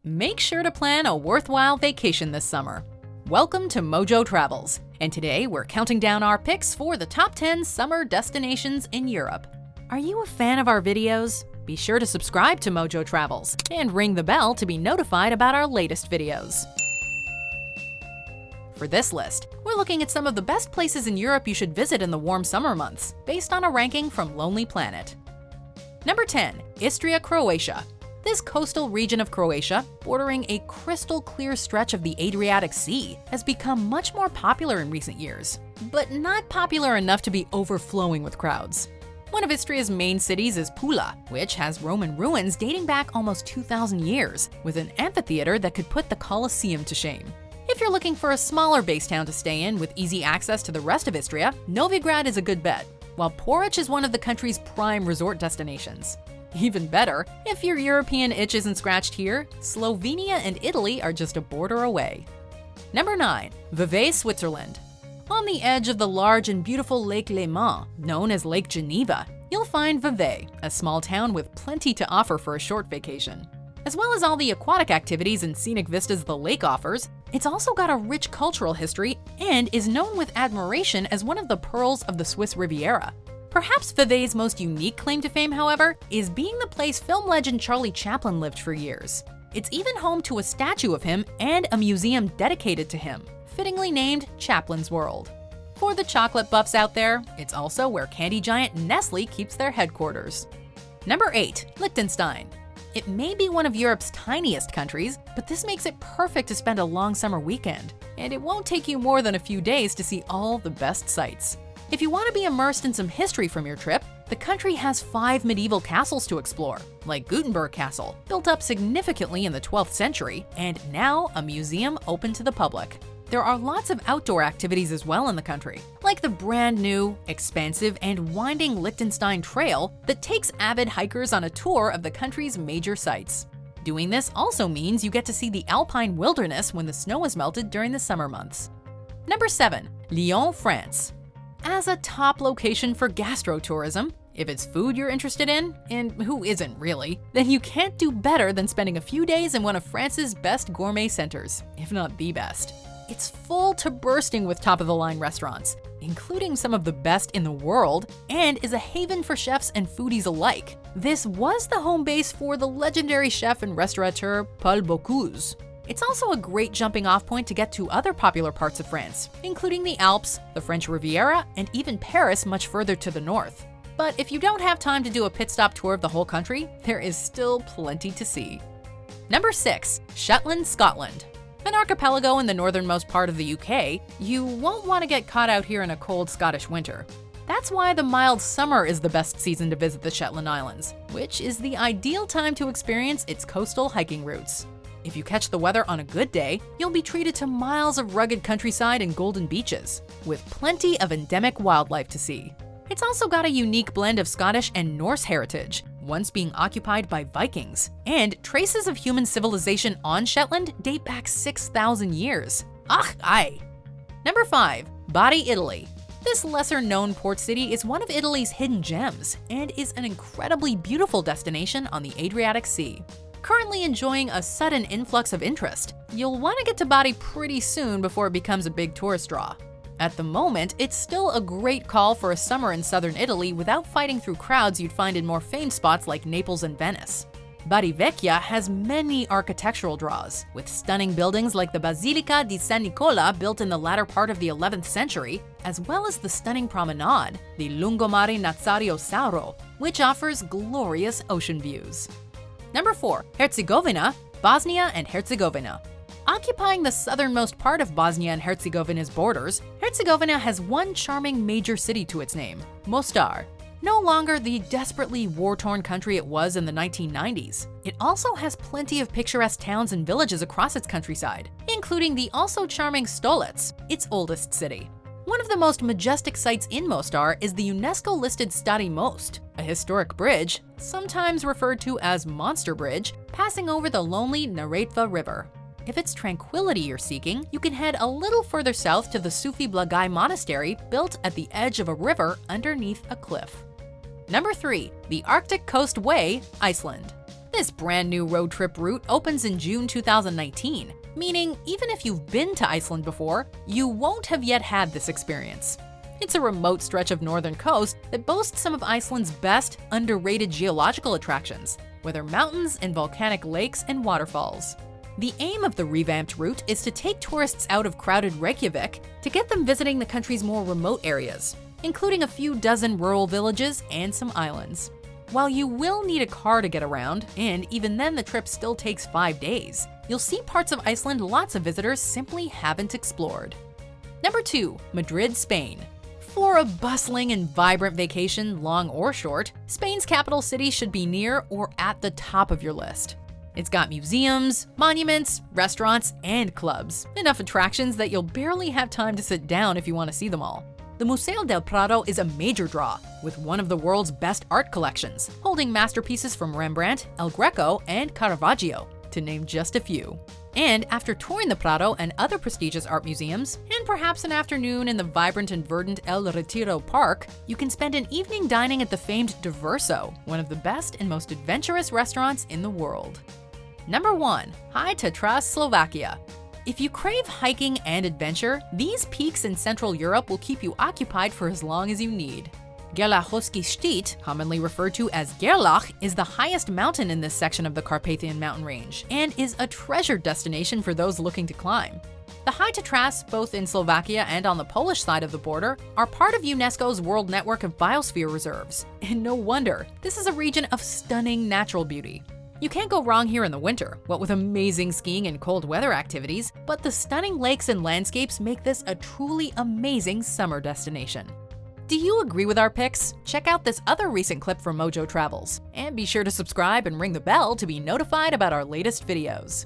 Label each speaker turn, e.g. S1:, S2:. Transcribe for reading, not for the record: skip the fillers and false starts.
S1: Make sure to plan a worthwhile vacation this summer. Welcome to MojoTravels, and today we're counting down our picks for the top 10 summer destinations in Europe. Are you a fan of our videos? Be sure to subscribe to MojoTravels and ring the bell to be notified about our latest videos. For this list, we're looking at some of the best places in Europe you should visit in the warm summer months, based on a ranking from Lonely Planet. Number 10. Istria, Croatia. This coastal region of Croatia, bordering a crystal clear stretch of the Adriatic Sea, has become much more popular in recent years, but not popular enough to be overflowing with crowds. One of Istria's main cities is Pula, which has Roman ruins dating back almost 2,000 years, with an amphitheater that could put the Colosseum to shame. If you're looking for a smaller base town to stay in with easy access to the rest of Istria, Novigrad is a good bet, while Poreč is one of the country's prime resort destinations. Even better, if your European itch isn't scratched here, Slovenia and Italy are just a border away. Number 9. Vevey, Switzerland. On the edge of the large and beautiful Lake Léman, known as Lake Geneva, you'll find Vevey, a small town with plenty to offer for a short vacation. As well as all the aquatic activities and scenic vistas the lake offers, it's also got a rich cultural history and is known with admiration as one of the pearls of the Swiss Riviera. Perhaps Vevey's most unique claim to fame, however, is being the place film legend Charlie Chaplin lived for years. It's even home to a statue of him and a museum dedicated to him, fittingly named Chaplin's World. For the chocolate buffs out there, it's also where candy giant Nestle keeps their headquarters. Number 8. Liechtenstein. It may be one of Europe's tiniest countries, but this makes it perfect to spend a long summer weekend, and it won't take you more than a few days to see all the best sights. If you want to be immersed in some history from your trip, the country has 5 medieval castles to explore, like Gutenberg Castle, built up significantly in the 12th century, and now a museum open to the public. There are lots of outdoor activities as well in the country, like the brand new, expansive, and winding Liechtenstein Trail that takes avid hikers on a tour of the country's major sites. Doing this also means you get to see the alpine wilderness when the snow is melted during the summer months. Number 7. Lyon, France. As a top location for gastro-tourism, if it's food you're interested in, and who isn't really, then you can't do better than spending a few days in one of France's best gourmet centers, if not the best. It's full to bursting with top-of-the-line restaurants, including some of the best in the world, and is a haven for chefs and foodies alike. This was the home base for the legendary chef and restaurateur Paul Bocuse. It's also a great jumping-off point to get to other popular parts of France, including the Alps, the French Riviera, and even Paris much further to the north. But if you don't have time to do a pit-stop tour of the whole country, there is still plenty to see. Number 6. Shetland, Scotland. An archipelago in the northernmost part of the UK, you won't want to get caught out here in a cold Scottish winter. That's why the mild summer is the best season to visit the Shetland Islands, which is the ideal time to experience its coastal hiking routes. If you catch the weather on a good day, you'll be treated to miles of rugged countryside and golden beaches, with plenty of endemic wildlife to see. It's also got a unique blend of Scottish and Norse heritage, once being occupied by Vikings, and traces of human civilization on Shetland date back 6,000 years. Ach, aye! Number 5. Bari, Italy. This lesser-known port city is one of Italy's hidden gems, and is an incredibly beautiful destination on the Adriatic Sea. Currently enjoying a sudden influx of interest, you'll want to get to Bari pretty soon before it becomes a big tourist draw. At the moment, it's still a great call for a summer in southern Italy without fighting through crowds you'd find in more famed spots like Naples and Venice. Bari Vecchia has many architectural draws, with stunning buildings like the Basilica di San Nicola built in the latter part of the 11th century, as well as the stunning promenade, the Lungomare Nazario Sauro, which offers glorious ocean views. Number 4. Herzegovina, Bosnia and Herzegovina. Occupying the southernmost part of Bosnia and Herzegovina's borders, Herzegovina has one charming major city to its name, Mostar. No longer the desperately war-torn country it was in the 1990s, it also has plenty of picturesque towns and villages across its countryside, including the also charming Stolec, its oldest city. One of the most majestic sights in Mostar is the UNESCO-listed Stari Most, a historic bridge, sometimes referred to as Monster Bridge, passing over the lonely Neretva River. If it's tranquility you're seeking, you can head a little further south to the Sufi Blagai Monastery built at the edge of a river underneath a cliff. Number 3. The Arctic Coast Way, Iceland. This brand new road trip route opens in June 2019, meaning even if you've been to Iceland before, you won't have yet had this experience. It's a remote stretch of northern coast that boasts some of Iceland's best underrated geological attractions, where there are mountains and volcanic lakes and waterfalls. The aim of the revamped route is to take tourists out of crowded Reykjavik to get them visiting the country's more remote areas, including a few dozen rural villages and some islands. While you will need a car to get around, and even then the trip still takes 5 days, you'll see parts of Iceland lots of visitors simply haven't explored. Number 2, Madrid, Spain. For a bustling and vibrant vacation, long or short, Spain's capital city should be near or at the top of your list. It's got museums, monuments, restaurants, and clubs. Enough attractions that you'll barely have time to sit down if you want to see them all. The Museo del Prado is a major draw, with one of the world's best art collections, holding masterpieces from Rembrandt, El Greco, and Caravaggio, to name just a few. And after touring the Prado and other prestigious art museums, and perhaps an afternoon in the vibrant and verdant El Retiro Park, you can spend an evening dining at the famed Diverso, one of the best and most adventurous restaurants in the world. Number 1, High Tatras, Slovakia. If you crave hiking and adventure, these peaks in Central Europe will keep you occupied for as long as you need. Gerlachowski Szczyt, commonly referred to as Gerlach, is the highest mountain in this section of the Carpathian mountain range and is a treasured destination for those looking to climb. The High Tatras, both in Slovakia and on the Polish side of the border, are part of UNESCO's World Network of Biosphere Reserves. And no wonder, this is a region of stunning natural beauty. You can't go wrong here in the winter, what with amazing skiing and cold weather activities, but the stunning lakes and landscapes make this a truly amazing summer destination. Do you agree with our picks? Check out this other recent clip from MojoTravels, and be sure to subscribe and ring the bell to be notified about our latest videos.